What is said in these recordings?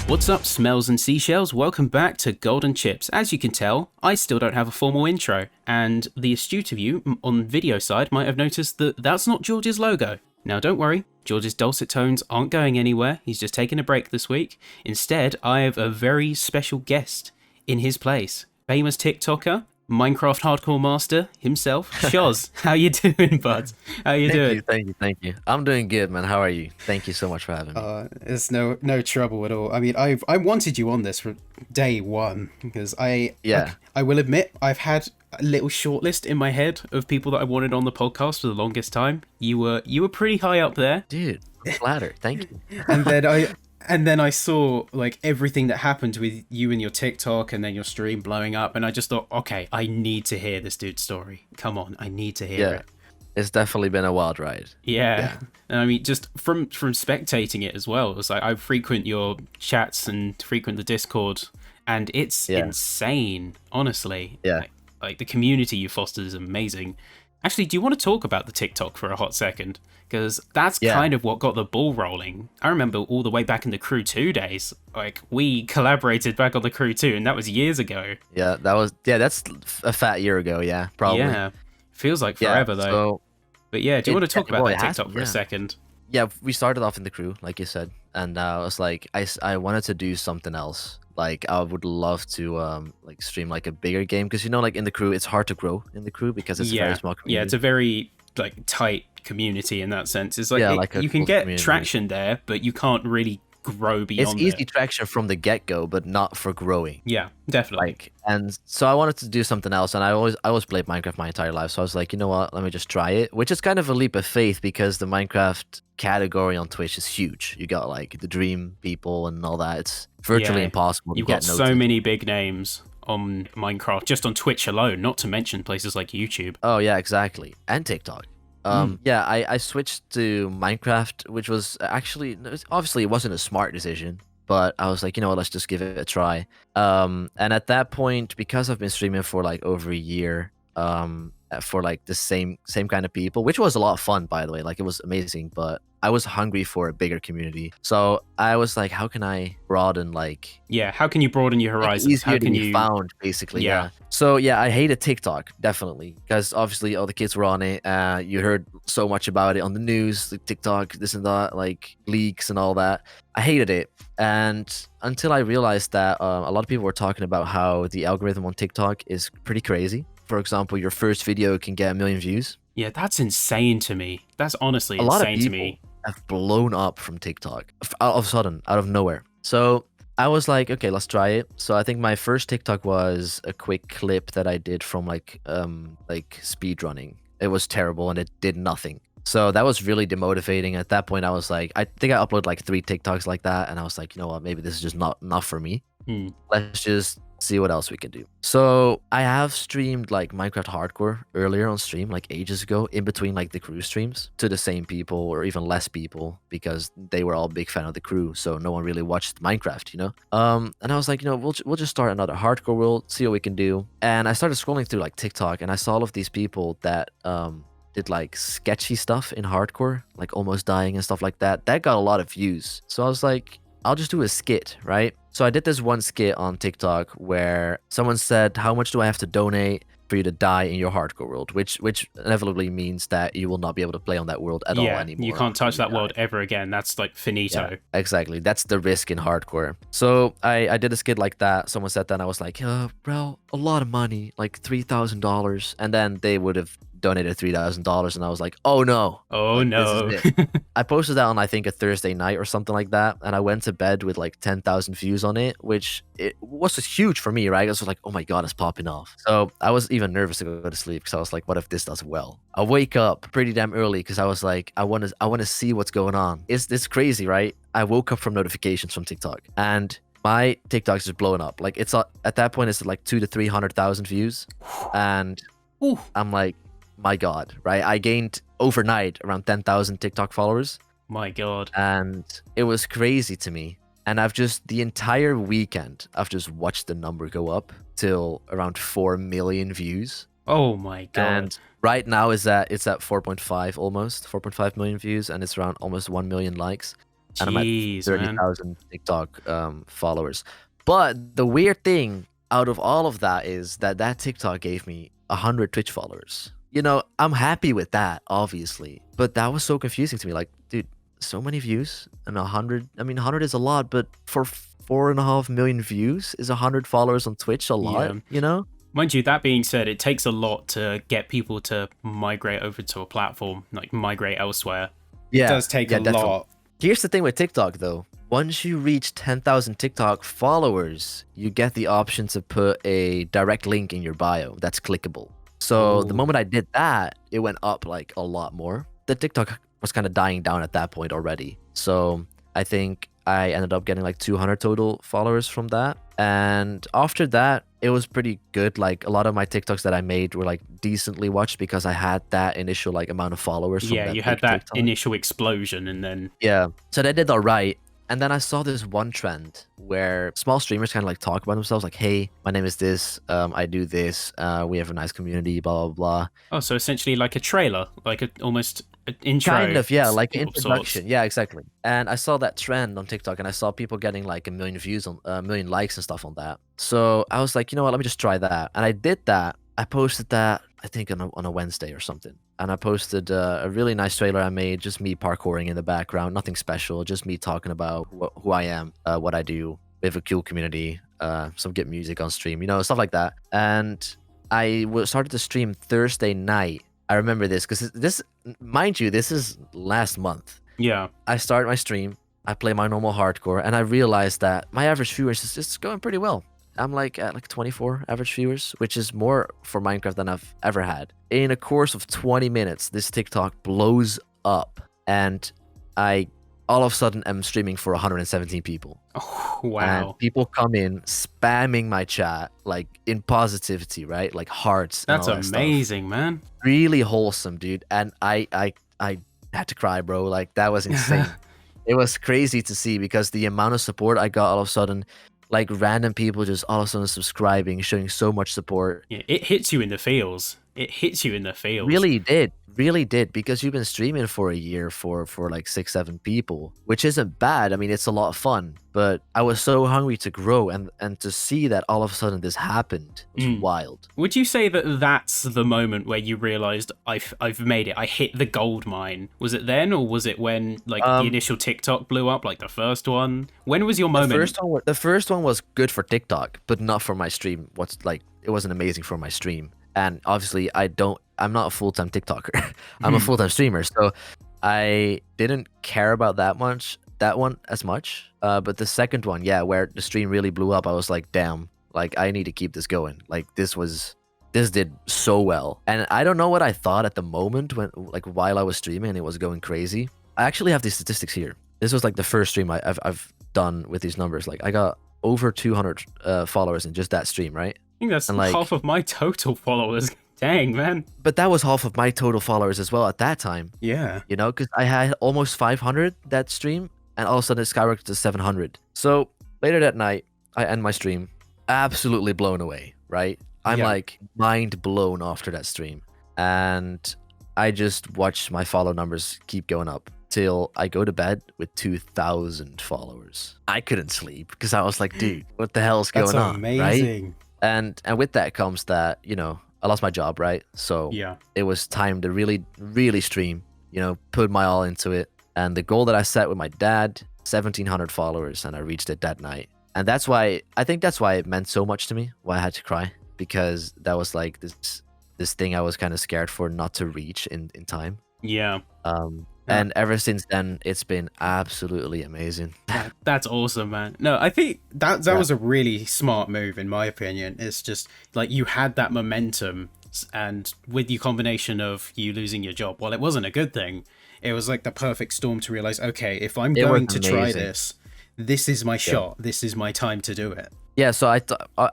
What's up, smells and seashells? Welcome back to Golden Chips. As you can tell, I still don't have a formal intro, and the astute of you on video side might have noticed that that's not George's logo. Now don't worry, George's dulcet tones aren't going anywhere, he's just taking a break this week. Instead, I have a very special guest in his place. Famous TikToker, Minecraft hardcore master himself, Sh0z. How you doing, bud? How you doing? Thank you. I'm doing good, man. How are you? Thank you so much for having me. It's no trouble at all. I mean, I wanted you on this from day one because I will admit I've had a little shortlist in my head of people that I wanted on the podcast for the longest time. You were pretty high up there, dude. I'm flattered. Thank you. And then I saw like everything that happened with you and your TikTok and then your stream blowing up, and I just thought, okay, I need to hear this dude's story. Come on, I need to hear it. It's definitely been a wild ride. Yeah. And I mean, just from spectating it as well, it's like I frequent your chats and frequent the Discord, and it's insane, honestly. Yeah. Like the community you fostered is amazing. Actually, do you want to talk about the TikTok for a hot second? Because that's kind of what got the ball rolling. I remember all the way back in the Crew 2 days, like we collaborated back on the Crew 2, and that was years ago. Yeah, that's a fat year ago, probably. Yeah, feels like forever though. But yeah, do you want to talk about that TikTok for a second? Yeah, we started off in the Crew, like you said, and I was like, I wanted to do something else. Like I would love to like stream like a bigger game, because like in the Crew it's hard to grow in the Crew because it's a very small community. Yeah, it's a very like tight community in that sense. It's like, you can get traction there, but you can't really grow beyond it. It's easy traction from the get-go, but not for growing. Yeah, definitely. And so I wanted to do something else, and I always played Minecraft my entire life, so I was like, you know what, let me just try it, which is kind of a leap of faith because the Minecraft category on Twitch is huge. You got like the Dream people and all that. It's virtually impossible. You've got so many big names on Minecraft, just on Twitch alone, not to mention places like YouTube. Oh yeah, exactly. And TikTok. I switched to Minecraft, which was actually, obviously it wasn't a smart decision, but I was like, you know what, let's just give it a try. And at that point, because I've been streaming for like over a year, for like the same kind of people, which was a lot of fun, by the way, like it was amazing, but I was hungry for a bigger community. So I was like, how can I broaden how can you broaden your horizons? How can you found, basically. So I hated TikTok, definitely, because obviously all the kids were on it. You heard so much about it on the news, like TikTok, this and that, like leaks and all that. I hated it. And until I realized that a lot of people were talking about how the algorithm on TikTok is pretty crazy. For example, your first video can get 1 million views. Yeah, that's insane to me. That's honestly insane to me. Have blown up from TikTok out of sudden, out of nowhere. So I was like, okay, let's try it. So I think my first TikTok was a quick clip that I did from like speed running. It was terrible and it did nothing. So that was really demotivating. At that point, I was like, I think I uploaded like 3 TikToks like that, and I was like, you know what, maybe this is just not for me. Let's just see what else we can do. So I have streamed like Minecraft hardcore earlier on stream, like ages ago, in between like the Crew streams, to the same people or even less people, because they were all big fan of the Crew, so no one really watched Minecraft, and I was like, we'll just start another hardcore world, see what we can do. And I started scrolling through like TikTok, and I saw all of these people that did like sketchy stuff in hardcore, like almost dying and stuff like that. That got a lot of views. So I was like, I'll just do a skit, right? So I did this one skit on TikTok where someone said, how much do I have to donate for you to die in your hardcore world? Which inevitably means that you will not be able to play on that world at all anymore. You can't touch that world ever again. That's like finito. Yeah, exactly. That's the risk in hardcore. So I did a skit like that. Someone said that, and I was like, bro, a lot of money, like $3,000. And then they would have donated $3,000, and I was like, oh no. I posted that on I think a Thursday night or something like that, and I went to bed with like 10,000 views on it, which it was huge for me, right? I was like, oh my god, it's popping off. So I was even nervous to go to sleep because I was like, what if this does well? I wake up pretty damn early because I was like, I want to see what's going on. It's crazy, right? I woke up from notifications from TikTok, and my TikTok's just blowing up. Like, it's at that point it's like 200,000 to 300,000 views, and I'm like, my god, right? I gained overnight around 10,000 TikTok followers. My god. And it was crazy to me. And I've just, the entire weekend, I've just watched the number go up till around 4 million views. Oh my god. And Right now is at it's at 4.5 almost 4.5 million views, and it's around almost 1 million likes, and I'm at Jeez, man. 30,000 TikTok followers. But the weird thing out of all of that is that TikTok gave me 100 Twitch followers. You know, I'm happy with that, obviously, but that was so confusing to me. Like, dude, so many views and 100. I mean, 100 is a lot, but for 4.5 million views, is 100 followers on Twitch a lot? Yeah. You know? Mind you, that being said, it takes a lot to get people to migrate over to a platform, like migrate elsewhere. Yeah, It does take a definitely. lot. Here's the thing with TikTok, though. Once you reach 10,000 TikTok followers, you get the option to put a direct link in your bio that's clickable. So the Ooh. moment I did that, it went up like a lot more. The TikTok was kind of dying down at that point already. So I think I ended up getting like 200 total followers from that. And after that, it was pretty good. Like a lot of my TikToks that I made were like decently watched because I had that initial like amount of followers. From Yeah, that you had big that TikTok. initial explosion, and then Yeah. So they did all right. And then I saw this one trend where small streamers kind of like talk about themselves, like, "Hey, my name is this. I do this. We have a nice community. Blah blah blah." oh, so essentially like a trailer, like almost an intro. Kind of, yeah, like an of sorts. introduction. Yeah, exactly. And I saw that trend on TikTok, and I saw people getting like 1 million views on 1 million likes and stuff on that. So I was like, you know what? Let me just try that. And I did that. I posted that I think on a Wednesday or something. And I posted a really nice trailer I made, just me parkouring in the background, nothing special, just me talking about who I am, what I do. We have a cool community, some good music on stream, you know, stuff like that. And I started to stream Thursday night. I remember this because this, mind you, this is last month. Yeah. I start my stream, I play my normal hardcore, and I realized that my average viewers is just going pretty well. I'm like at like 24 average viewers, which is more for Minecraft than I've ever had. In a course of 20 minutes, this TikTok blows up, and I all of a sudden am streaming for 117 people. Oh, And wow. people come in spamming my chat like in positivity, right? Like hearts. That's and all that stuff. amazing, man. Really wholesome, dude. And I had to cry, bro. Like that was insane. It was crazy to see because the amount of support I got all of a sudden, like random people just all of a sudden subscribing, showing so much support. Yeah, it hits you in the feels. It hits you in the feels. Really did, because you've been streaming for a year for like 6-7 people, which isn't bad. I mean, it's a lot of fun, but I was so hungry to grow, and to see that all of a sudden this happened was wild. Would you say that that's the moment where you realized I've made it? I hit the gold mine. Was it then, or was it when like the initial TikTok blew up, like the first one? When was your moment? The first one was good for TikTok, but not for my stream. It wasn't amazing for my stream. And obviously I'm not a full-time TikToker. I'm a full-time streamer. So I didn't care about that one as much. But the second one, yeah, where the stream really blew up, I was like, damn, like I need to keep this going. Like this did so well. And I don't know what I thought at the moment while I was streaming and it was going crazy. I actually have these statistics here. This was like the first stream I've done with these numbers. Like I got over 200 followers in just that stream, right? I think that's And, like, half of my total followers. Dang, man. But that was half of my total followers as well at that time, Yeah. you know, because I had almost 500 that stream, and all of a sudden it skyrocketed to 700. So later that night, I end my stream, absolutely blown away, right? I'm Yeah. like mind blown after that stream. And I just watched my follow numbers keep going up till I go to bed with 2,000 followers. I couldn't sleep because I was like, dude, what the hell's That's going on? Right? amazing. And with that comes that, you know, I lost my job, right? So Yeah. it was time to really stream, you know, put my all into it. And the goal that I set with my dad, 1,700 followers, and I reached it that night. And that's why it meant so much to me, why I had to cry, because that was like this thing I was kind of scared for not to reach in time. Yeah. And ever since then, it's been absolutely amazing. That's awesome, man. No, I think That was a really smart move, in my opinion. It's just like you had that momentum, and with the combination of you losing your job, while it wasn't a good thing, it was like the perfect storm to realize, okay, if I'm It was going to try amazing. this is my shot. This is my time to do it. Yeah, so I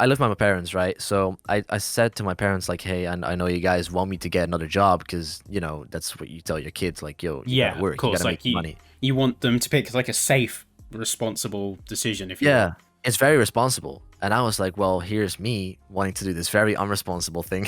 live with my parents, right? So I said to my parents, like, hey, I know you guys want me to get another job because, you know, that's what you tell your kids, like, yo, you Yeah, gotta work, of course. you gotta Like make money. you want them to pick like a safe, responsible decision. If you Yeah, will. it's very responsible. And I was like, well, here's me wanting to do this very unresponsible thing.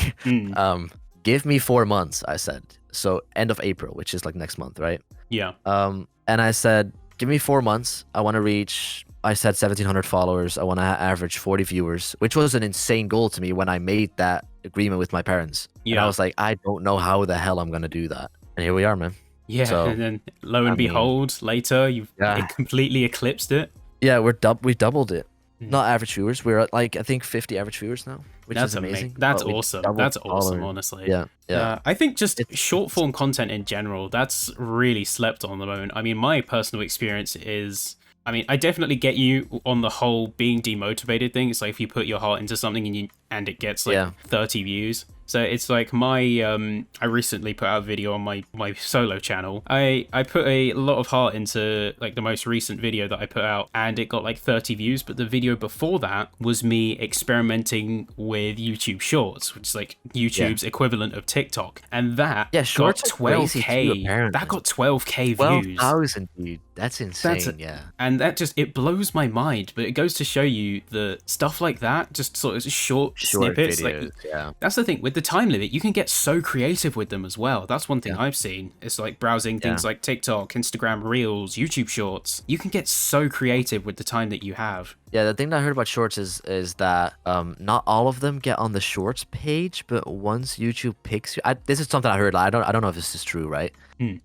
give me 4 months, I said. So end of April, which is like next month, right? Yeah. And I said, give me 4 months. I want to reach, I said 1,700 followers. I want to average 40 viewers, which was an insane goal to me when I made that agreement with my parents. And I was like, I don't know how the hell I'm going to do that. And here we are, man. Yeah, So, and then lo and behold, later it completely eclipsed it. Yeah, we doubled it. Not average viewers. We're at like I think 50 average viewers now, which is amazing. That's awesome. That's awesome, honestly. Yeah. I think just short form content in general, that's really slept on at the moment. I mean, my personal experience is, I mean, I definitely get you on the whole being demotivated thing. It's like if you put your heart into something and it gets like 30 views. So it's like I recently put out a video on my solo channel. I put a lot of heart into like the most recent video that I put out, and it got like 30 views, but the video before that was me experimenting with YouTube Shorts, which is like YouTube's equivalent of TikTok. And that got 12k. That got 12k views. 12,000, dude. That's insane. And that just, it blows my mind, but it goes to show you that stuff like that, just sort of short snippets. Videos, like, that's the thing with the time limit, you can get so creative with them as well. That's one thing I've seen. It's like browsing things like TikTok, Instagram Reels, YouTube Shorts. You can get so creative with the time that you have. Yeah, the thing that I heard about Shorts is that not all of them get on the Shorts page, but once YouTube picks you, this is something I heard. I don't know if this is true, right?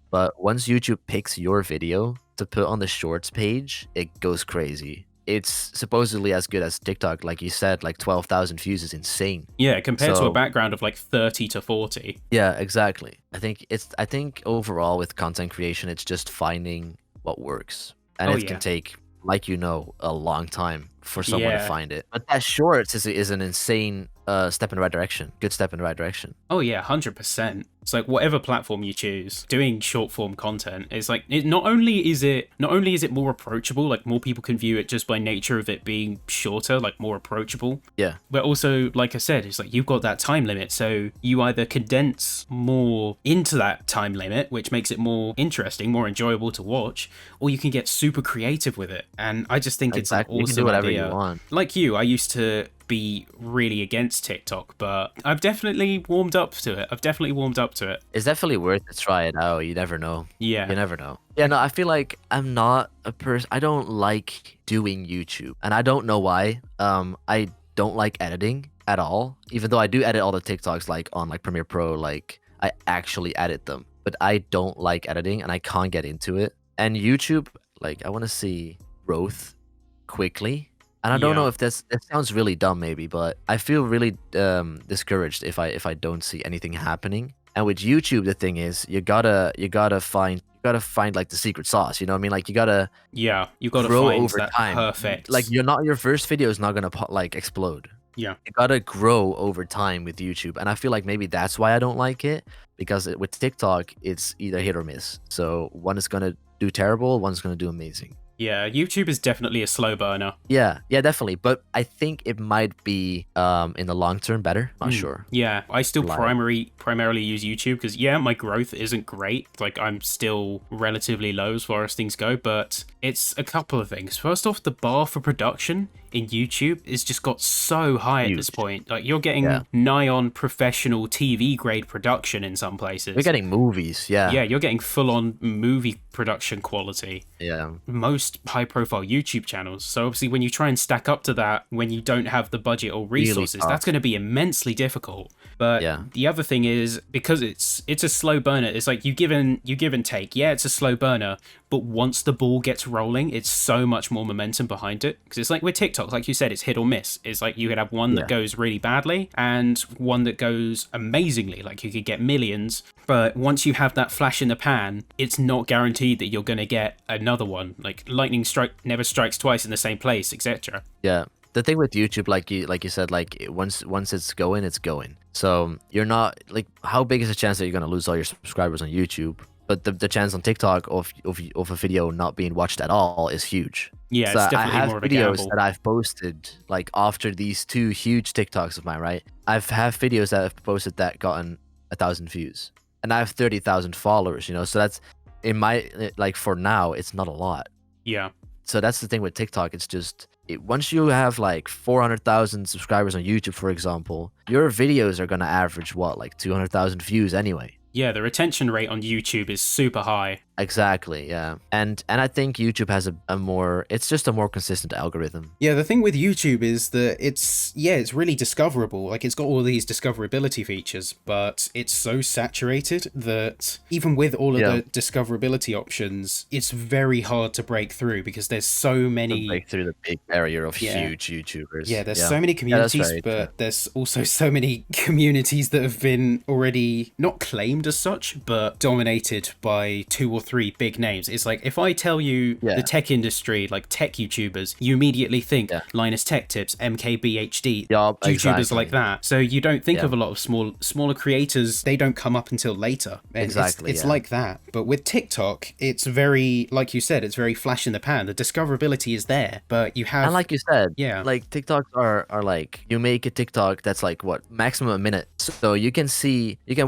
But once YouTube picks your video to put on the Shorts page, it goes crazy. It's supposedly as good as TikTok, like you said, like 12,000 views is insane. Yeah, compared to a background of like 30 to 40. Yeah, exactly. I think overall with content creation, it's just finding what works, and it can take, like a long time for someone to find it. But that Shorts is an insane step in the right direction. Good step in the right direction. Oh yeah, 100%. It's like whatever platform you choose, doing short form content is like not only is it more approachable, like more people can view it just by nature of it being shorter, like more approachable. Yeah. But also, like I said, it's like you've got that time limit, so you either condense more into that time limit, which makes it more interesting, more enjoyable to watch, or you can get super creative with it. And I just think it's an awesome you can do whatever idea. You want. Like you, I used to be really against TikTok, but I've definitely warmed up to it. It's definitely worth to try it out. You never know. Yeah. You never know. Yeah, no, I feel like I'm not a person. I don't like doing YouTube, and I don't know why. I don't like editing at all, even though I do edit all the TikToks like on like Premiere Pro, like I actually edit them, but I don't like editing and I can't get into it. And YouTube, like I want to see growth quickly. And I don't know if that sounds really dumb, maybe, but I feel really discouraged if I don't see anything happening. And with YouTube, the thing is, you gotta find like the secret sauce. You know what I mean? Like you gotta grow find over that time. Perfect. Like your first video is not gonna like explode. Yeah, you gotta grow over time with YouTube, and I feel like maybe that's why I don't like it, because with TikTok, it's either hit or miss. So one is gonna do terrible, one's gonna do amazing. Yeah, YouTube is definitely a slow burner. Yeah, definitely. But I think it might be in the long term better. Not sure. Yeah, I still primarily use YouTube because my growth isn't great. Like I'm still relatively low as far as things go, but it's a couple of things. First off, the bar for production in YouTube is just got so high at this point. Like you're getting nigh on professional TV grade production in some places. You're getting movies, Yeah, you're getting full on movie production quality. Yeah. Most high profile YouTube channels. So obviously when you try and stack up to that when you don't have the budget or resources, that's going to be immensely difficult. But the other thing is, because it's a slow burner, it's like you give and take. Yeah, it's a slow burner, but once the ball gets rolling, it's so much more momentum behind it. Because it's like with TikTok, like you said, it's hit or miss. It's like you could have one that goes really badly and one that goes amazingly. Like you could get millions, but once you have that flash in the pan, it's not guaranteed that you're going to get another one. Like lightning strike never strikes twice in the same place, etc. Yeah. The thing with YouTube, like you said, like once it's going, it's going. So you're not like, how big is the chance that you're gonna lose all your subscribers on YouTube? But the chance on TikTok of a video not being watched at all is huge. Yeah, so it's definitely more of a gamble. I have videos that I've posted like after these two huge TikToks of mine, right? Have videos that I've posted that gotten 1,000 views, and I have 30,000 followers. You know, so that's in my like for now, it's not a lot. Yeah. So that's the thing with TikTok. It's just once you have like 400,000 subscribers on YouTube, for example, your videos are gonna average what, like 200,000 views anyway. Yeah, the retention rate on YouTube is super high. Exactly, yeah. And I think YouTube has a more, it's just a more consistent algorithm. Yeah, the thing with YouTube is that it's really discoverable. Like, it's got all these discoverability features, but it's so saturated that even with all of the discoverability options, it's very hard to break through because there's so many... break through the big barrier of huge YouTubers. Yeah, there's so many communities, but there's also so many communities that have been already not claimed as such, but dominated by 2 or 3 big names. It's like, if I tell you the tech industry, like tech YouTubers, you immediately think Linus Tech Tips, MKBHD, YouTubers like that. So you don't think of a lot of smaller creators. They don't come up until later. And it's like that. But with TikTok, it's very, like you said, it's very flash in the pan. The discoverability is there, but you have... And like you said, like TikToks are like, you make a TikTok that's like, what, maximum a minute. So you can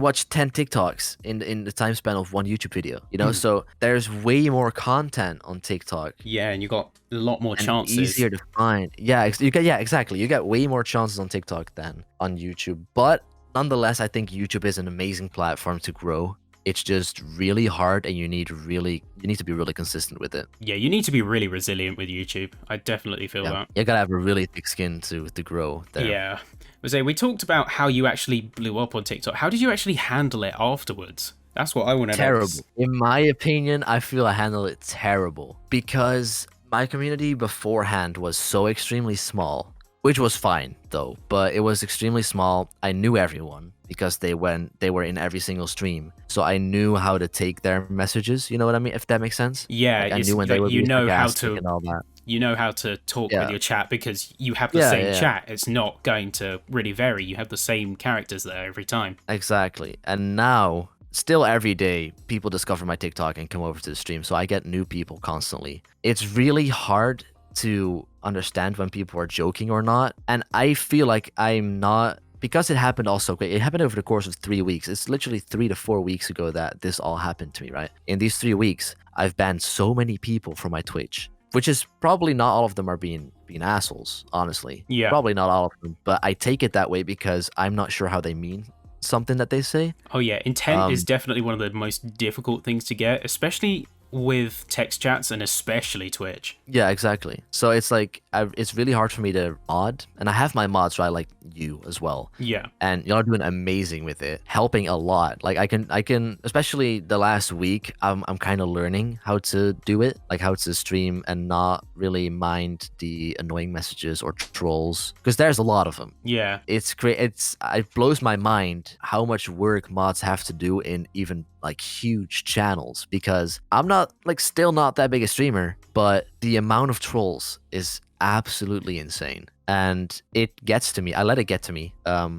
watch 10 TikToks in the time span of one YouTube video, you know? So there's way more content on TikTok. Yeah, and you got a lot more chances. Easier to find. Exactly. You get way more chances on TikTok than on YouTube. But nonetheless, I think YouTube is an amazing platform to grow. It's just really hard, and you need to be really consistent with it. Yeah, you need to be really resilient with YouTube. I definitely feel that. You gotta have a really thick skin to grow there. Yeah. Jose, we talked about how you actually blew up on TikTok. How did you actually handle it afterwards? That's what I want to know. Terrible. In my opinion, I feel I handled it terrible because my community beforehand was so extremely small, which was fine though, but it was extremely small. I knew everyone because they were in every single stream. So I knew how to take their messages, you know what I mean? If that makes sense? Yeah, like I knew when they would be sarcastic and all that. You know how to talk with your chat because you have the same chat. It's not going to really vary. You have the same characters there every time. Exactly. And now, still every day, people discover my TikTok and come over to the stream. So I get new people constantly. It's really hard to understand when people are joking or not. And I feel like I'm not... Because it happened also quick. It happened over the course of 3 weeks. It's literally 3 to 4 weeks ago that this all happened to me, right? In these 3 weeks, I've banned so many people from my Twitch, which is probably not all of them are being assholes, honestly. Yeah. Probably not all of them, but I take it that way because I'm not sure how they mean something that they say. Oh yeah, intent is definitely one of the most difficult things to get, especially with text chats and especially Twitch. Yeah, exactly. So it's like it's really hard for me to mod, and I have my mods, right? Like you as well. Yeah. And y'all are doing amazing with it, helping a lot. Like I can, especially the last week, I'm kind of learning how to do it, like how to stream and not really mind the annoying messages or trolls, because there's a lot of them. Yeah. It's great. It blows my mind how much work mods have to do in even like huge channels, because I'm not still not that big a streamer, but the amount of trolls is absolutely insane, and it gets to me. I let it get to me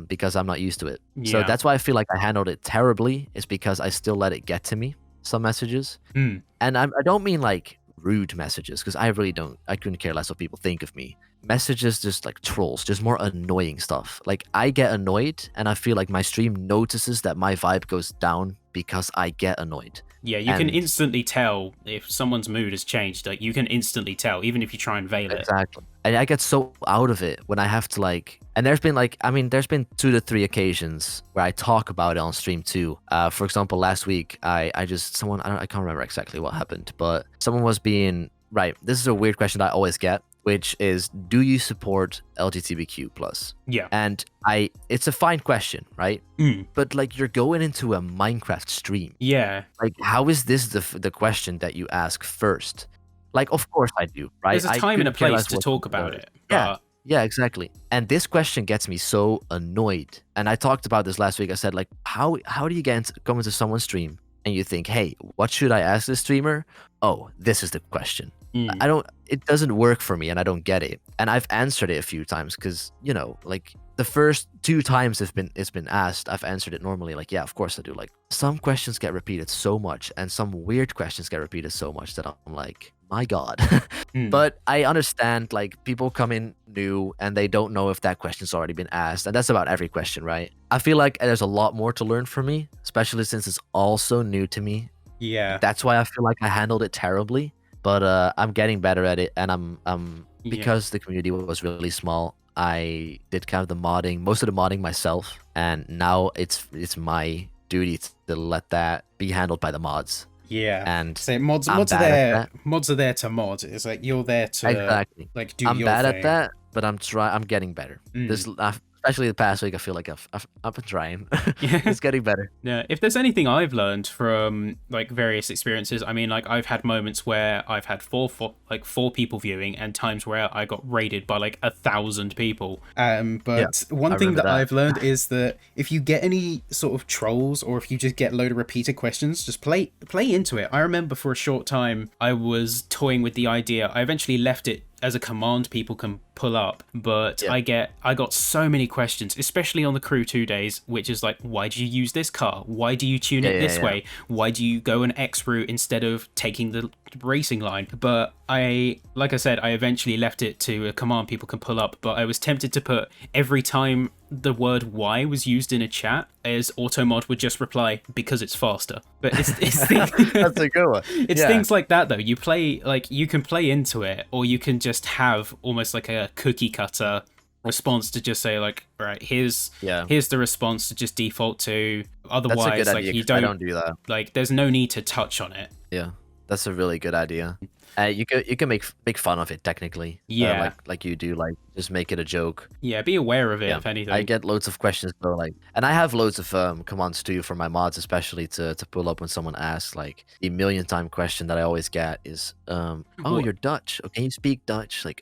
because I'm not used to it. So that's why I feel like I handled it terribly, is because I still let it get to me, some messages. And I don't mean like rude messages, because I couldn't care less what people think of me. Messages, just like trolls, just more annoying stuff. Like I get annoyed, and I feel like my stream notices that my vibe goes down because I get annoyed. Yeah, you can instantly tell if someone's mood has changed. Like, you can instantly tell, even if you try and veil it. Exactly. And I get so out of it when I have to and there's been 2 to 3 occasions where I talk about it on stream too. For example, last week, I can't remember exactly what happened, but someone was being, right, this is a weird question that I always get, which is, do you support LGBTQ+? Yeah. And it's a fine question, right? But like, you're going into a Minecraft stream. Yeah. Like, how is this the question that you ask first? Like, of course I do, right? There's a time and a place to talk about it. Yeah, exactly. And this question gets me so annoyed. And I talked about this last week. I said, like, how do you come into someone's stream and you think, hey, what should I ask this streamer? Oh, this is the question. It doesn't work for me, and I don't get it. And I've answered it a few times because, you know, like the first 2 times it's been asked, I've answered it normally. Like, yeah, of course I do. Like, some questions get repeated so much, and some weird questions get repeated so much that I'm like, my God. But I understand, like, people come in new and they don't know if that question's already been asked. And that's about every question, right? I feel like there's a lot more to learn for me, especially since it's all so new to me. Yeah. That's why I feel like I handled it terribly. But I'm getting better at it, and I'm because the community was really small, I did kind of the modding, most of the modding myself, and now it's my duty to let that be handled by the mods. Yeah. And So mods I'm mods are bad at there. that. Mods are there to mod. It's like you're there to Exactly. like do I'm your bad thing. at that, but I'm getting better. This especially the past week, I feel like I've been trying. It's getting better. Yeah, if there's anything I've learned from like various experiences, I mean, like I've had moments where I've had four people viewing, and times where I got raided by like 1,000 people. But one thing that I've learned is that if you get any sort of trolls, or if you just get a load of repeated questions, just play into it. I remember for a short time I was toying with the idea. I eventually left it as a command people can pull up, but I got so many questions, especially on the crew 2 days, which is like, why do you use this car? Why do you tune it this way? Why do you go an X route instead of taking the racing line? But like I said, I eventually left it to a command people can pull up, but I was tempted to put every time the word why was used in a chat, as automod would just reply, because it's faster. But it's That's a good one. It's things like that though. You can play into it, or you can just have almost like a cookie cutter response to just say like, right, here's the response to just default to. Otherwise, that's a good like idea, you don't do that. Like there's no need to touch on it. Yeah, that's a really good idea. You can make fun of it technically. Like you do, like just make it a joke. Yeah, be aware of it if anything. I get loads of questions though, like, and I have loads of commands too for my mods, especially to pull up when someone asks. Like the million-time question that I always get is, oh, you're Dutch. Oh, can you speak Dutch? Like,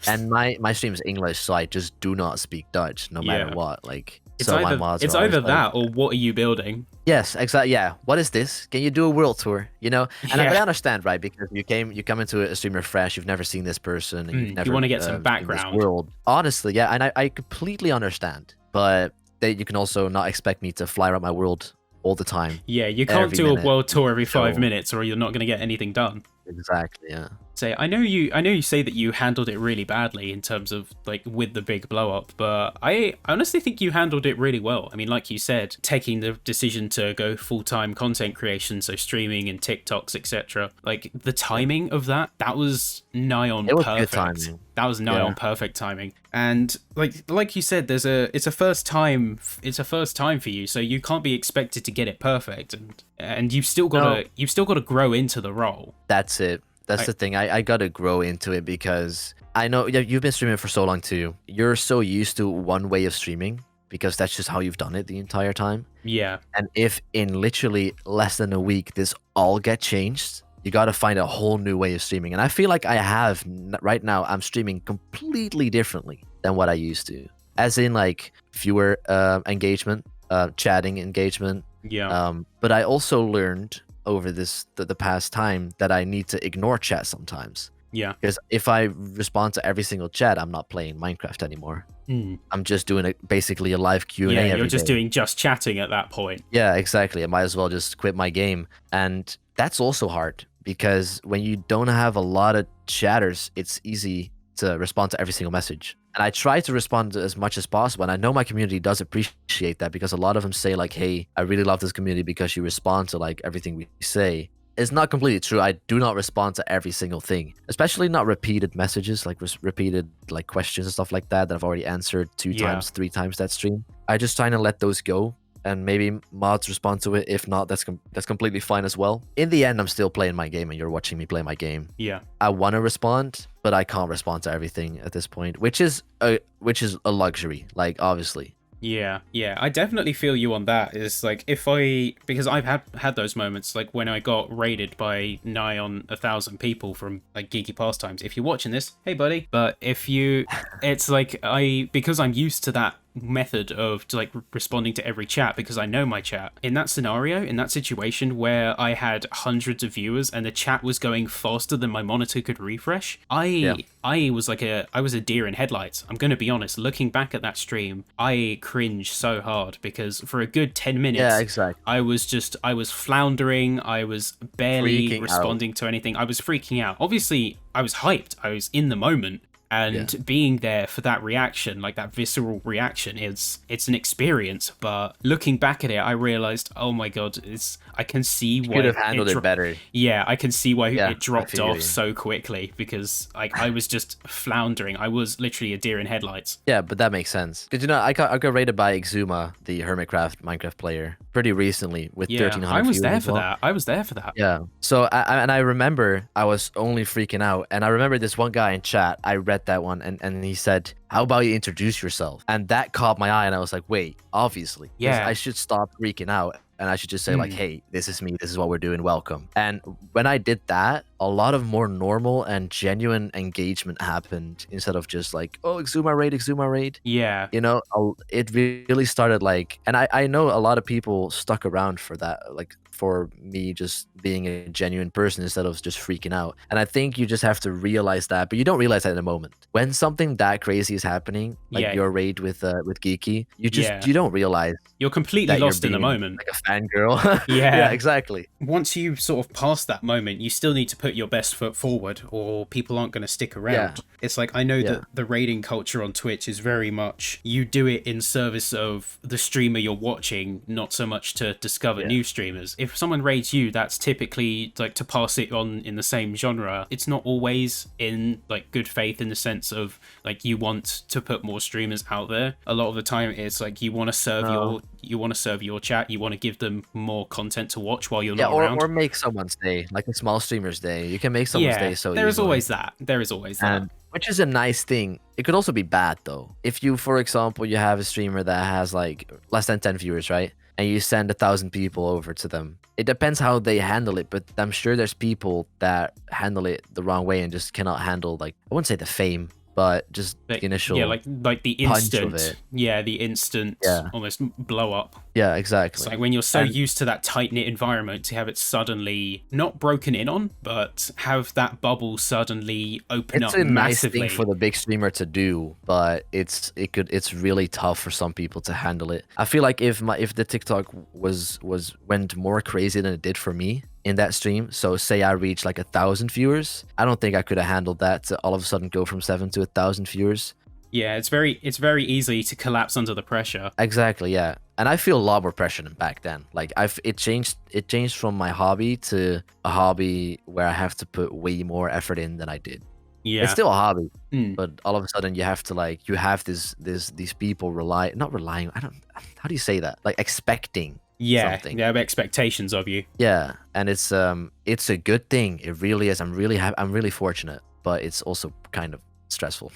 and my stream is English, so I just do not speak Dutch no matter what. Like, it's either that or what are you building? Yes, exactly. Yeah. What is this? Can you do a world tour? You know, and I understand, right? Because you come into a streamer fresh, you've never seen this person, and you've never, you want to get some background. This world. Honestly, yeah, and I completely understand. But you can also not expect me to fly around my world all the time. Yeah, you can't do a world tour every 5 minutes, or you're not going to get anything done. Exactly. Yeah. Say, I know you say that you handled it really badly in terms of like with the big blow up, but I honestly think you handled it really well. I mean, like you said, taking the decision to go full-time content creation, so streaming and TikToks, etc. Like the timing of that was nigh on perfect. Good timing. That was nigh on perfect timing. And like you said, it's a first time for you, so you can't be expected to get it perfect, and you've still got to grow into the role. That's it. That's the thing. I gotta grow into it because I know you've been streaming for so long too. You're so used to one way of streaming because that's just how you've done it the entire time. Yeah. And if in literally less than a week this all get changed, you gotta find a whole new way of streaming. And I feel like I have right now. I'm streaming completely differently than what I used to. As in like fewer engagement, chatting engagement. Yeah. But I also learned over the past time that I need to ignore chat sometimes. Yeah. Because if I respond to every single chat, I'm not playing Minecraft anymore. I'm just doing basically a live Q&A. Yeah, you're just doing just chatting at that point. Yeah, exactly. I might as well just quit my game. And that's also hard because when you don't have a lot of chatters, it's easy to respond to every single message. And I try to respond to as much as possible. And I know my community does appreciate that because a lot of them say like, hey, I really love this community because you respond to like everything we say. It's not completely true. I do not respond to every single thing, especially not repeated messages, like repeated like questions and stuff like that I've already answered 2 times, 3 times that stream. I just try to let those go. And maybe mods respond to it. If not, that's completely fine as well. In the end, I'm still playing my game and you're watching me play my game. Yeah. I want to respond, but I can't respond to everything at this point, which is a luxury, like obviously. Yeah, I definitely feel you on that. Is like because I've had those moments, like when I got raided by nigh on 1,000 people from like Geeky Pastimes. If you're watching this, hey buddy. But it's like because I'm used to that method of like responding to every chat because I know my chat. In that scenario, in that situation where I had hundreds of viewers and the chat was going faster than my monitor could refresh, I was a deer in headlights. I'm gonna be honest. Looking back at that stream, I cringe so hard because for a good 10 minutes, I was floundering. I was barely responding to anything. I was freaking out. Obviously, I was hyped. I was in the moment. And being there for that reaction, like that visceral reaction, it's an experience. But looking back at it, I realized, oh my god, I can see why Could have handled it better. Yeah, I can see why Yeah, it dropped I feel off you. so quickly, because like I was just floundering. I was literally a deer in headlights. Yeah, but that makes sense. Because I got rated by Exuma, the Hermitcraft Minecraft player, pretty recently with Yeah, 1,300 I was views there as for well. that. I was there for that. Yeah. So I remember I was only freaking out, and I remember this one guy in chat. I read that one, and he said, "How about you introduce yourself?" And that caught my eye, and I was like, "Wait, obviously, 'cause Yeah. I should stop freaking out." And I should just say like, hey, this is me. This is what we're doing. Welcome. And when I did that, a lot of more normal and genuine engagement happened instead of just like, oh, Exuma raid. Yeah. It really started like, and I know a lot of people stuck around for that, like for me just being a genuine person instead of just freaking out. And I think you just have to realize that, but you don't realize that in the moment. When something that crazy is happening, like your raid with Geeky, you don't realize you're completely that lost you're in the being, moment. like a fangirl. Yeah. Yeah, exactly. Once you sort of pass that moment, you still need to put your best foot forward, or people aren't going to stick around. Yeah. It's like, I know that the raiding culture on Twitch is very much, you do it in service of the streamer you're watching, not so much to discover new streamers. If someone raids you, that's typically like to pass it on in the same genre. It's not always in like good faith, in the sense of like you want to put more streamers out there. A lot of the time it's like you want to serve your chat, you want to give them more content to watch while you're not around. Or make someone's day, like a small streamer's day. You can make someone's day so there is easily. always that. There is always that. And which is a nice thing. It could also be bad though. If you, for example, you have a streamer that has like less than 10 viewers, right? And you send 1,000 people over to them. It depends how they handle it, but I'm sure there's people that handle it the wrong way and just cannot handle, like, I wouldn't say the fame, but just the initial like the punch of instant it. the instant almost blow up. Yeah, exactly. It's like when you're so used to that tight-knit environment, to have it suddenly not broken in on, but have that bubble suddenly open up It's a nice massively. thing for the big streamer to do, but it's really tough for some people to handle it. I feel like if the TikTok went more crazy than it did for me in that stream, so say I reached like 1,000 viewers, I don't think I could have handled that to all of a sudden go from 7 to 1,000 viewers. Yeah, it's very easy to collapse under the pressure. Exactly, yeah. And I feel a lot more pressure than back then. Like it changed from my hobby to a hobby where I have to put way more effort in than I did. Yeah. It's still a hobby, but all of a sudden you have to you have these people not relying, how do you say that? Like expecting something. They have expectations of you. Yeah, and it's a good thing. It really is. I'm really fortunate, but it's also kind of stressful.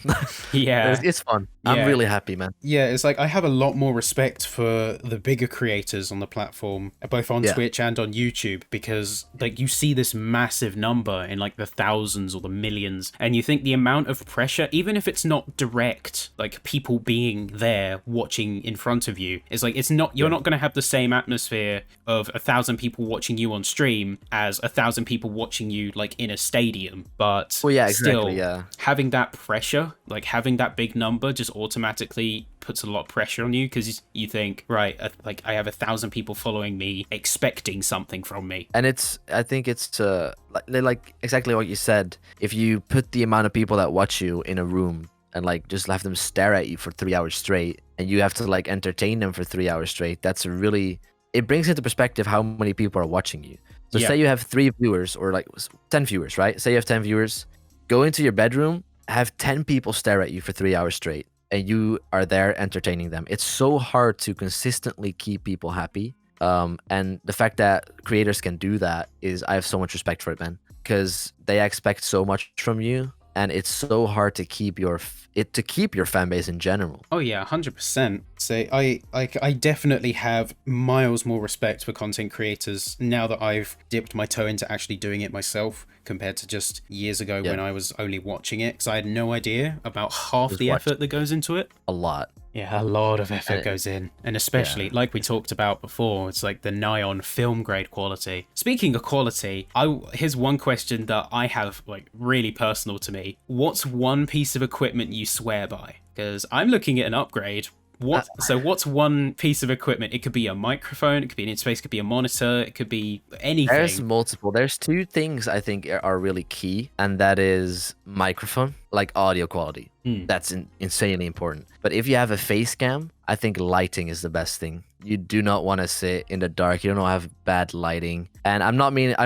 Yeah. It's fun. Yeah. I'm really happy, man. Yeah, it's like I have a lot more respect for the bigger creators on the platform, both on Twitch and on YouTube, because like you see this massive number in like the thousands or the millions, and you think the amount of pressure, even if it's not direct, like people being there watching in front of you, is like you're not going to have the same atmosphere of 1,000 people watching you on stream as 1,000 people watching you like in a stadium. But still, having that pressure, like having that big number, just automatically puts a lot of pressure on you, because you think, right, like I have 1,000 people following me expecting something from me. And I think it's like exactly what you said. If you put the amount of people that watch you in a room and like just have them stare at you for 3 hours straight, and you have to like entertain them for 3 hours straight, it brings into perspective how many people are watching you. So say you have 3 viewers or like 10 viewers, right? Say you have 10 viewers, go into your bedroom, have 10 people stare at you for 3 hours straight, and you are there entertaining them. It's so hard to consistently keep people happy. And the fact that creators can do that I have so much respect for it, man, because they expect so much from you, and it's so hard to keep your fan base in general. Oh yeah, 100%. So I definitely have miles more respect for content creators now that I've dipped my toe into actually doing it myself, compared to just years ago when I was only watching it, because I had no idea about half the effort that goes into it. A lot. Yeah, a lot of effort goes in. And especially, like we talked about before, it's like the nigh on film grade quality. Speaking of quality, here's one question that I have, like, really personal to me. What's one piece of equipment you swear by? Because I'm looking at an upgrade What's one piece of equipment? It could be a microphone, it could be an interface, it could be a monitor, it could be anything. There's multiple. There's two things I think are really key, and that is microphone, like audio quality. That's insanely important. But if you have a face cam, I think lighting is the best thing. You do not want to sit in the dark. You don't want to have bad lighting. And I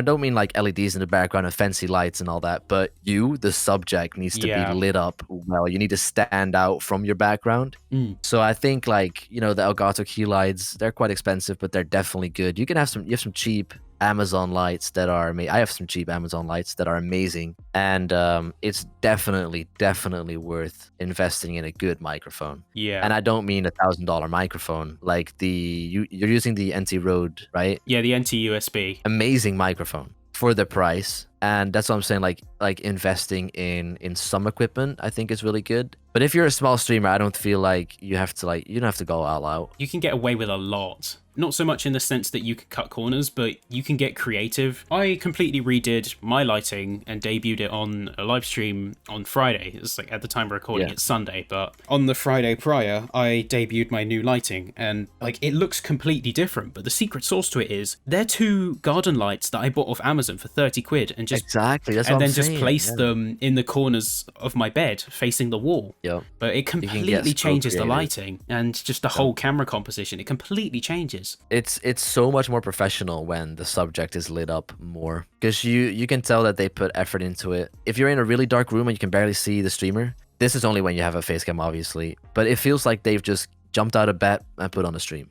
don't mean like LEDs in the background and fancy lights and all that, but you, the subject, needs to be lit up well. You need to stand out from your background. So I think like, the Elgato key lights, they're quite expensive, but they're definitely good. You have some cheap Amazon lights that are I have some cheap Amazon lights that are amazing, and it's definitely worth investing in a good microphone. And I don't mean $1,000 microphone, like you're using the NT Rode, right? Yeah, the NT USB. Amazing microphone for the price. And that's what I'm saying, like investing in some equipment I think is really good. But if you're a small streamer, I don't feel like you don't have to go all out. You can get away with a lot. Not so much in the sense that you can cut corners, but you can get creative. I completely redid my lighting and debuted it on a live stream on Friday. It's like at the time of recording, it's Sunday, but on the Friday prior, I debuted my new lighting, and like it looks completely different. But the secret sauce to it is they're two garden lights that I bought off Amazon for 30 quid, and just exactly that's and what then I'm just saying. placed them in the corners of my bed facing the wall. But it completely changes the lighting and just the whole camera composition. It completely changes. It's so much more professional when the subject is lit up more, because you can tell that they put effort into it. If you're in a really dark room and you can barely see the streamer, this is only when you have a face cam, obviously, but it feels like they've just jumped out of bed and put on a stream.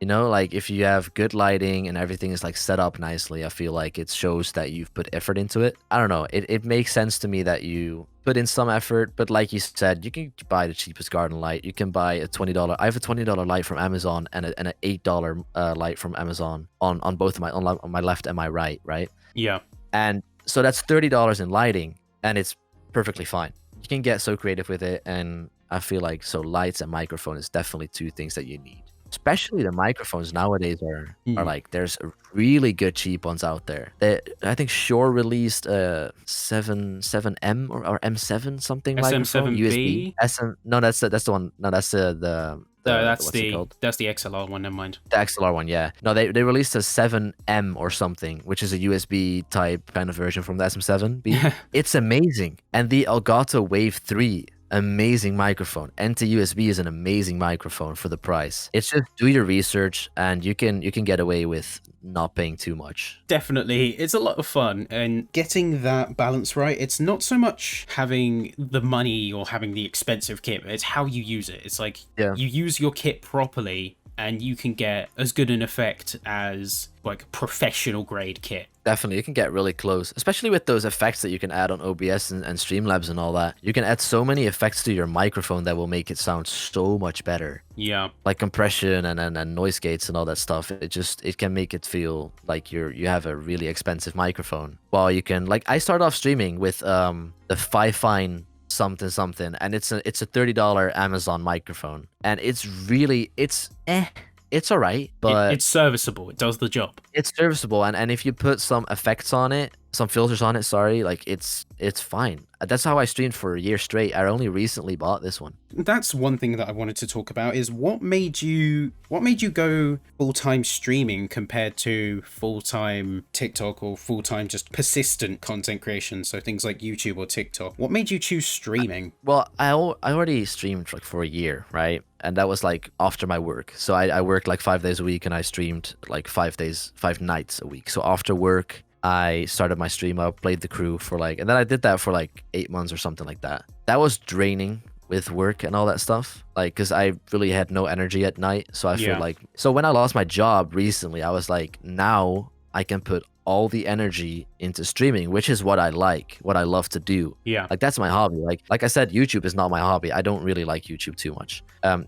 Like if you have good lighting and everything is like set up nicely, I feel like it shows that you've put effort into it. I don't know, it makes sense to me that you put in some effort. But like you said, you can buy the cheapest garden light. You can buy a $20. I have a $20 light from Amazon and an $8 light from Amazon on both of on my left and my right. And so that's $30 in lighting, and it's perfectly fine. You can get so creative with it, and I feel like lights and microphone is definitely two things that you need. Especially the microphones nowadays are like, there's really good cheap ones out there. I think Shure released a 7M or M7 something microphone. SM7B? USB. No, that's the one. No, that's the that's what's it called? That's the XLR one. Never mind. The XLR one, yeah. No, they released a 7M or something, which is a USB type kind of version from the SM7B. It's amazing. And the Elgato Wave 3. Amazing microphone. NT USB is an amazing microphone for the price. It's just do your research, and you can get away with not paying too much. Definitely, it's a lot of fun, and getting that balance right. It's not so much having the money or having the expensive kit, it's how you use it. It's like you use your kit properly, and you can get as good an effect as like professional grade kit. Definitely, you can get really close, especially with those effects that you can add on OBS and Streamlabs and all that. You can add so many effects to your microphone that will make it sound so much better. Like compression and noise gates and all that stuff. It can make it feel like you have a really expensive microphone. While you can, like, I started off streaming with the Fifine something, and it's a $30 Amazon microphone, and it's all right, but it's serviceable. It does the job. It's serviceable, and if you put some effects on it, some filters on it, like it's fine. That's how I streamed for a year straight. I only recently bought this one. That's one thing that I wanted to talk about, is what made you go full-time streaming compared to full-time TikTok or full-time just persistent content creation, so things like YouTube or TikTok. What made you choose streaming? Well, I already streamed like for a year, right? And that was like after my work. So I worked like 5 days a week, and I streamed like 5 nights a week. So after work, I started my stream up, played the crew for and then I did that for like 8 months or something like that. That was draining with work and all that stuff, because I really had no energy at night. So I feel so when I lost my job recently, I was like, now I can put all the energy into streaming, which is what I love to do. Like that's my hobby. Like I said, YouTube is not my hobby. I don't really like YouTube too much.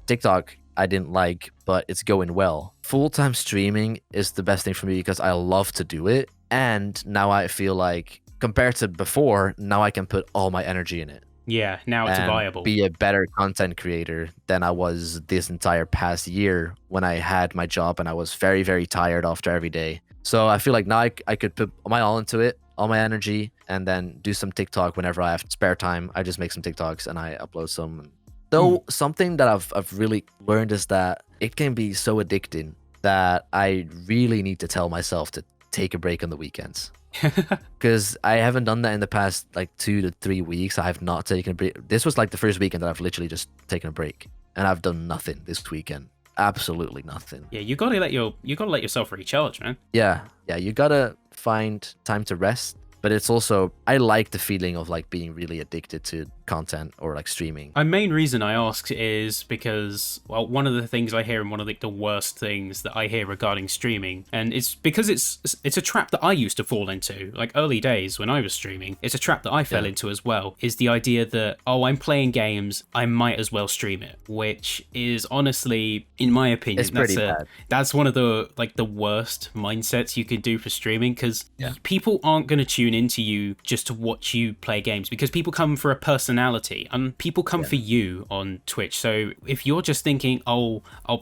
TikTok I didn't like, but it's going well. Full-time streaming is the best thing for me because I love to do it. And now I feel like, compared to before, now I can put all my energy in it. Now it's viable. Be a better content creator than I was this entire past year when I had my job and I was very, very tired after every day. So I feel like now I could put my all into it, all my energy, and then do some TikTok whenever I have spare time. I just make some TikToks and I upload some. Though something that I've really learned is that it can be so addicting that I really need to tell myself to take a break on the weekends. Because I haven't done that in the past like 2 to 3 weeks. I have not taken a break. This was like the first weekend that I've literally just taken a break, and I've done nothing this weekend. Absolutely nothing. Yeah, you gotta let yourself recharge, man. Yeah, you gotta find time to rest. But it's also, I like the feeling of like being really addicted to content or like streaming. My main reason I ask is because, well, one of the things I hear and one of the worst things that I hear regarding streaming, and it's because it's a trap that I used to fall into, like early days when I was streaming, it's a trap that I fell into as well, is the idea that, oh, I'm playing games, I might as well stream it, which is honestly, in my opinion, It's pretty bad. That's one of the worst mindsets you could do for streaming, because people aren't going to tune into you just to watch you play games, because people come for a personality and people come for you on Twitch. So if you're just thinking, oh, I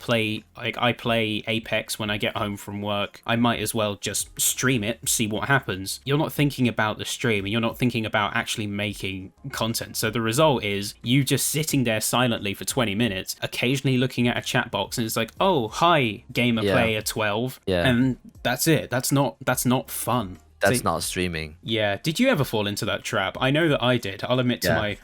play Apex when I get home from work, I might as well just stream it, see what happens, you're not thinking about the stream and you're not thinking about actually making content. So the result is you just sitting there silently for 20 minutes, occasionally looking at a chat box, and it's like, oh, hi, gamer player 12, and that's it. That's not fun. That's not streaming. Yeah. Did you ever fall into that trap? I know that I did. I'll admit my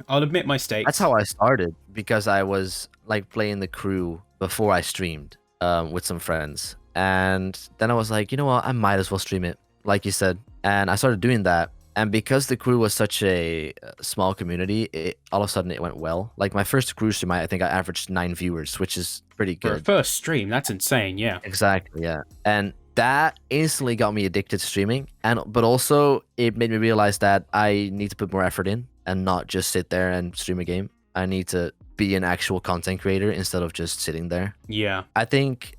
mistakes. That's how I started, because I was like playing the crew before I streamed with some friends. And then I was like, you know what? I might as well stream it, like you said. And I started doing that. And because the crew was such a small community, all of a sudden it went well. Like my first crew stream, I think I averaged 9 viewers, which is pretty good. For a first stream, that's insane, yeah. Exactly, yeah. And that instantly got me addicted to streaming, but also it made me realize that I need to put more effort in and not just sit there and stream a game. I need to be an actual content creator instead of just sitting there. Yeah. I think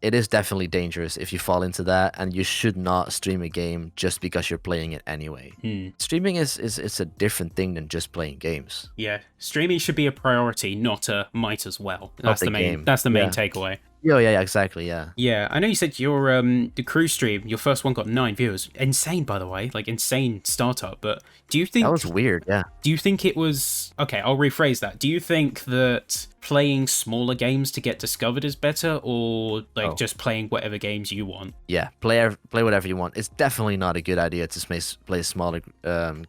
it is definitely dangerous if you fall into that, and you should not stream a game just because you're playing it anyway. Streaming is a different thing than just playing games. Yeah. Streaming should be a priority, not a might as well. That's the main game. That's the main takeaway. Yeah, exactly, yeah. Yeah, I know you said your the crew stream, your first one got 9 viewers. Insane, by the way, like insane startup. But do you think That was weird, yeah. Do you think it was okay? I'll rephrase that. Do you think that playing smaller games to get discovered is better, or like just playing whatever games you want? Yeah, play whatever you want. It's definitely not a good idea to play smaller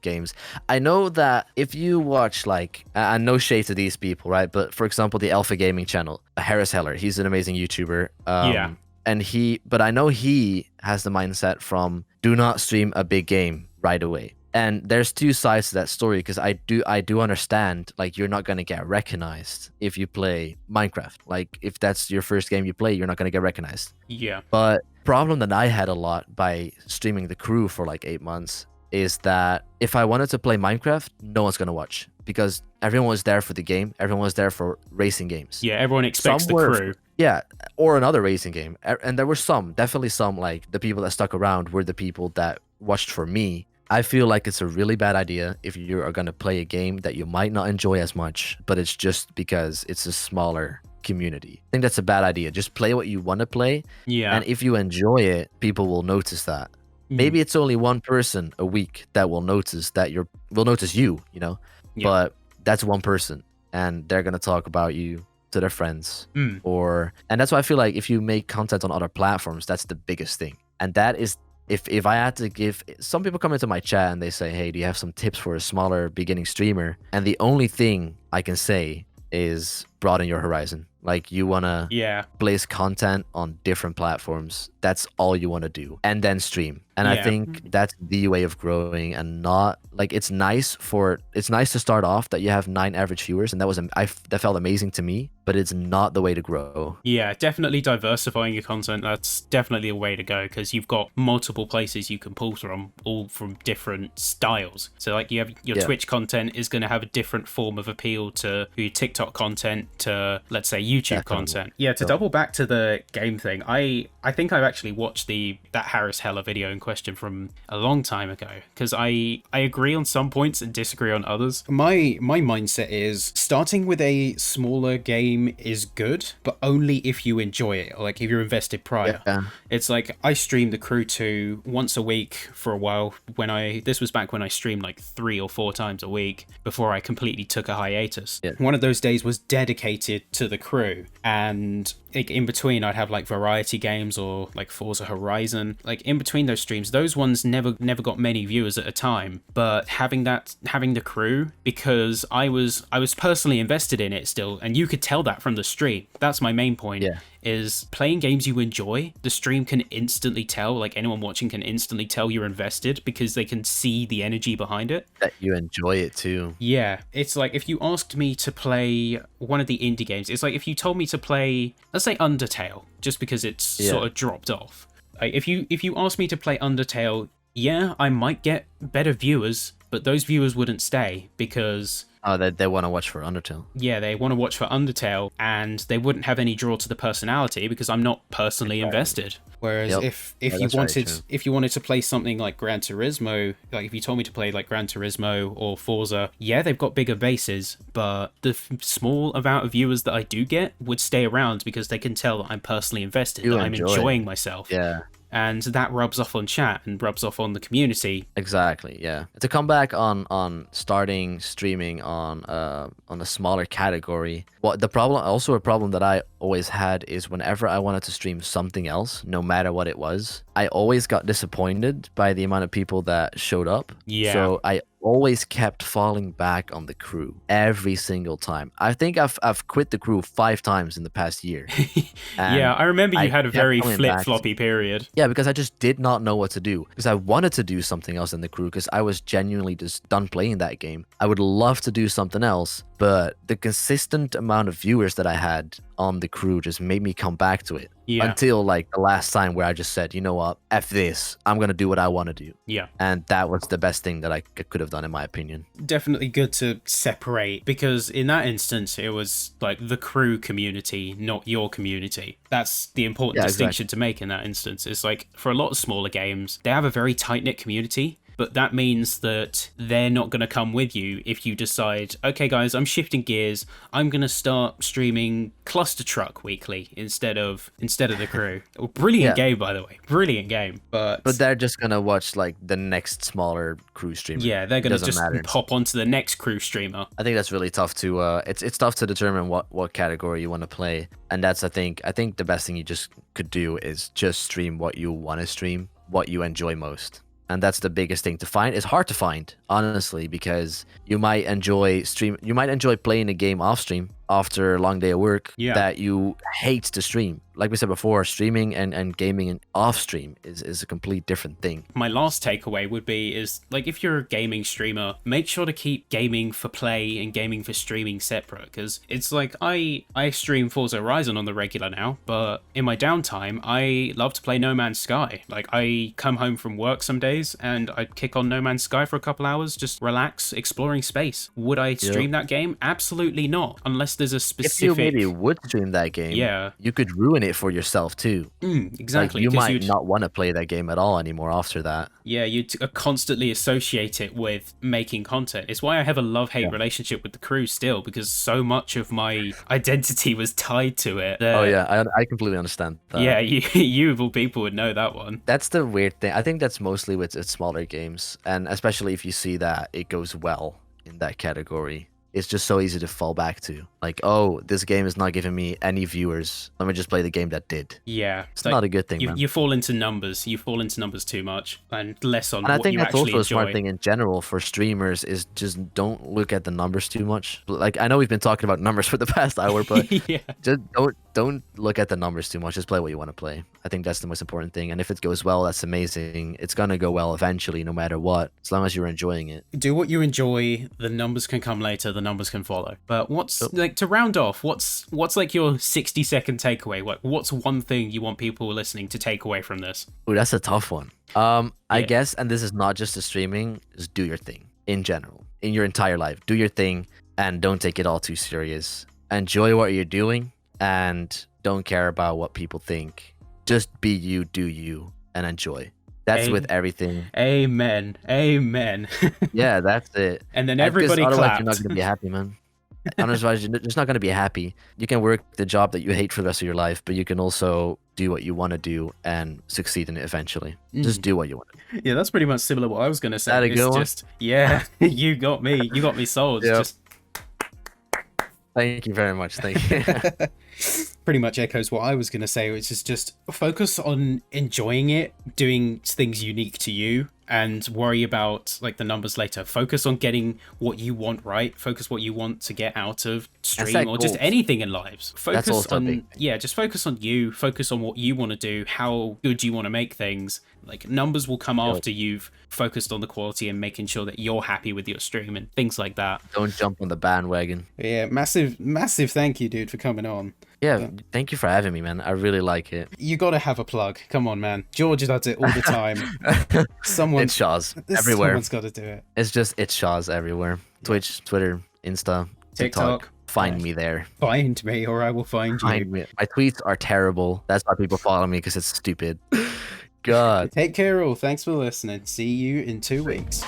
games. I know that if you watch, like, and no shade to these people, right? But for example, the Alpha Gaming channel, Harris Heller, he's an amazing YouTuber. But I know he has the mindset from do not stream a big game right away. And there's two sides to that story, because I do understand, like, you're not going to get recognized if you play Minecraft. Like, if that's your first game you play, you're not going to get recognized. Yeah. But problem that I had a lot by streaming the crew for like 8 months is that if I wanted to play Minecraft, no one's going to watch, because everyone was there for the game. Everyone was there for racing games. Yeah, everyone expects the crew. Yeah, or another racing game. And there were definitely some, like, the people that stuck around were the people that watched for me. I feel like it's a really bad idea if you are going to play a game that you might not enjoy as much, but it's just because it's a smaller community. I think that's a bad idea. Just play what you want to play. Yeah. And if you enjoy it, people will notice that. Maybe it's only one person a week that will notice you, you know? Yeah. But that's one person, and they're going to talk about you to their friends. And that's why I feel like if you make content on other platforms, that's the biggest thing. And that is, if I had to give, some people come into my chat and they say, hey, do you have some tips for a smaller beginning streamer? And the only thing I can say is broaden your horizon. Like, you want to place content on different platforms. That's all you want to do. And then stream. And I think that's the way of growing, and not like, it's nice to start off that you have 9 average viewers. And that felt amazing to me, but it's not the way to grow. Yeah, definitely diversifying your content. That's definitely a way to go, because you've got multiple places you can pull from, all from different styles. So like, you have your Twitch content is going to have a different form of appeal to your TikTok content, to, let's say, YouTube content. Yeah, to double back to the game thing, I think I've actually watched that Harris Heller video in question from a long time ago, because I agree on some points and disagree on others. My mindset is starting with a smaller game is good, but only if you enjoy it, like if you're invested prior. Yeah. It's like I streamed The Crew 2 once a week for a while this was back when I streamed like 3 or 4 times a week before I completely took a hiatus. Yeah. One of those days was dedicated to The Crew, and like in between I'd have like variety games or like Forza Horizon. Like in between those streams, those ones never got many viewers at a time, but having The Crew, because I was personally invested in it still, and you could tell that from the stream. That's my main point. Yeah. Is playing games you enjoy, the stream can instantly tell, like anyone watching can instantly tell you're invested because they can see the energy behind it. That you enjoy it too. Yeah, it's like if you asked me to play one of the indie games, it's like if you told me to play, let's say Undertale, just because it's sort of dropped off. Like if you asked me to play Undertale, yeah, I might get better viewers, but those viewers wouldn't stay because... Oh, they want to watch for Undertale. Yeah, they want to watch for Undertale, and they wouldn't have any draw to the personality because I'm not personally invested. Whereas if you wanted to play something like Gran Turismo, like if you told me to play like Gran Turismo or Forza, yeah, they've got bigger bases, but the small amount of viewers that I do get would stay around because they can tell that I'm personally invested, that I'm enjoying myself. Yeah. And that rubs off on chat and rubs off on the community. Exactly, yeah. To come back on starting streaming on a smaller category, a problem that I always had is whenever I wanted to stream something else, no matter what it was, I always got disappointed by the amount of people that showed up. Yeah. So I always kept falling back on The Crew every single time. I think I've quit The Crew 5 times in the past year. Yeah, I remember you had a very kept coming back. flip-floppy period. Yeah, because I just did not know what to do. Because I wanted to do something else in The Crew because I was genuinely just done playing that game. I would love to do something else, but the consistent amount of viewers that I had on The Crew just made me come back to it. Yeah. Until like the last time where I just said, you know what, F this, I'm going to do what I want to do. Yeah. And that was the best thing that I could have done in my opinion. Definitely good to separate, because in that instance it was like the Crew community, not your community. That's the important distinction to make in that instance. It's like for a lot of smaller games, they have a very tight-knit community, but that means that they're not going to come with you if you decide, okay guys, I'm shifting gears, I'm going to start streaming Cluster Truck weekly instead of The Crew. Brilliant game, by the way. Brilliant game. But they're just going to watch like the next smaller Crew streamer. Yeah, they're going to just hop onto the next Crew streamer. I think that's really tough to it's tough to determine what category you want to play. And that's I think the best thing you just could do is just stream what you want to stream, what you enjoy most. And that's the biggest thing to find. It's hard to find, honestly, because you might enjoy playing a game off stream after a long day of work that you hate to stream. Like we said before, streaming and gaming off stream is a complete different thing. My last takeaway would be is like if you're a gaming streamer, make sure to keep gaming for play and gaming for streaming separate, because it's like I stream Forza Horizon on the regular now, but in my downtime I love to play No Man's Sky. Like I come home from work some days and I'd kick on No Man's Sky for a couple hours, just relax, exploring space. Would I stream that game? Absolutely not, unless there's a specific... If you maybe would stream that game, you could ruin it for yourself too. Exactly. Like, you might not want to play that game at all anymore after that. Yeah, you constantly associate it with making content. It's why I have a love-hate relationship with The Crew still, because so much of my identity was tied to it. Oh yeah, I completely understand that. Yeah, you of all people would know that one. That's the weird thing. I think that's mostly with smaller games, and especially if you see that it goes well in that category. It's just so easy to fall back to. Like, oh, this game is not giving me any viewers. Let me just play the game that did. Yeah. It's not a good thing, man. You fall into numbers. You fall into numbers too much and less on what you actually enjoy. And I think that's also a smart thing in general for streamers is just don't look at the numbers too much. Like, I know we've been talking about numbers for the past hour, but just don't look at the numbers too much. Just play what you want to play. I think that's the most important thing. And if it goes well, that's amazing. It's going to go well eventually, no matter what, as long as you're enjoying it. Do what you enjoy. The numbers can come later. The numbers can follow. But like to round off, what's like your 60-second takeaway? Like, what's one thing you want people listening to take away from this? Ooh, that's a tough one. I guess, and this is not just the streaming, is do your thing in general, in your entire life. Do your thing and don't take it all too serious. Enjoy what you're doing and don't care about what people think. Just be you, do you, and enjoy. That's with everything. Amen. Amen. Yeah, that's it. And then 'Cause everybody otherwise clapped. you're not gonna be happy, man. Otherwise, you're just not gonna be happy. You can work the job that you hate for the rest of your life, but you can also do what you want to do and succeed in it eventually. Just do what you want. Yeah, that's pretty much similar to what I was gonna say. That a It's good one? just, yeah, you got me. You got me sold. Yep. Just Thank you very much. Thank you. pretty much echoes what I was going to say, which is just focus on enjoying it, doing things unique to you, and worry about like the numbers later. Focus on getting what you want right. Focus what you want to get out of stream set or just goals. anything in lives. Focus also a on big thing. just focus on you. Focus on what you want to do, how good you want to make things. Like numbers will come after you've focused on the quality and making sure that you're happy with your stream and things like that. Don't jump on the bandwagon. Yeah, massive thank you, dude, for coming on. Yeah, thank you for having me, man. I really like it. You gotta have a plug. Come on, man. George does it all the time. It's Sh0z everywhere. Someone's got to do it. It's Sh0z everywhere. Twitch, Twitter, Insta, TikTok. Find me there. Find me, or I will find you. Find me. My tweets are terrible. That's why people follow me, because it's stupid. God. Take care, all. Thanks for listening. See you in 2 weeks.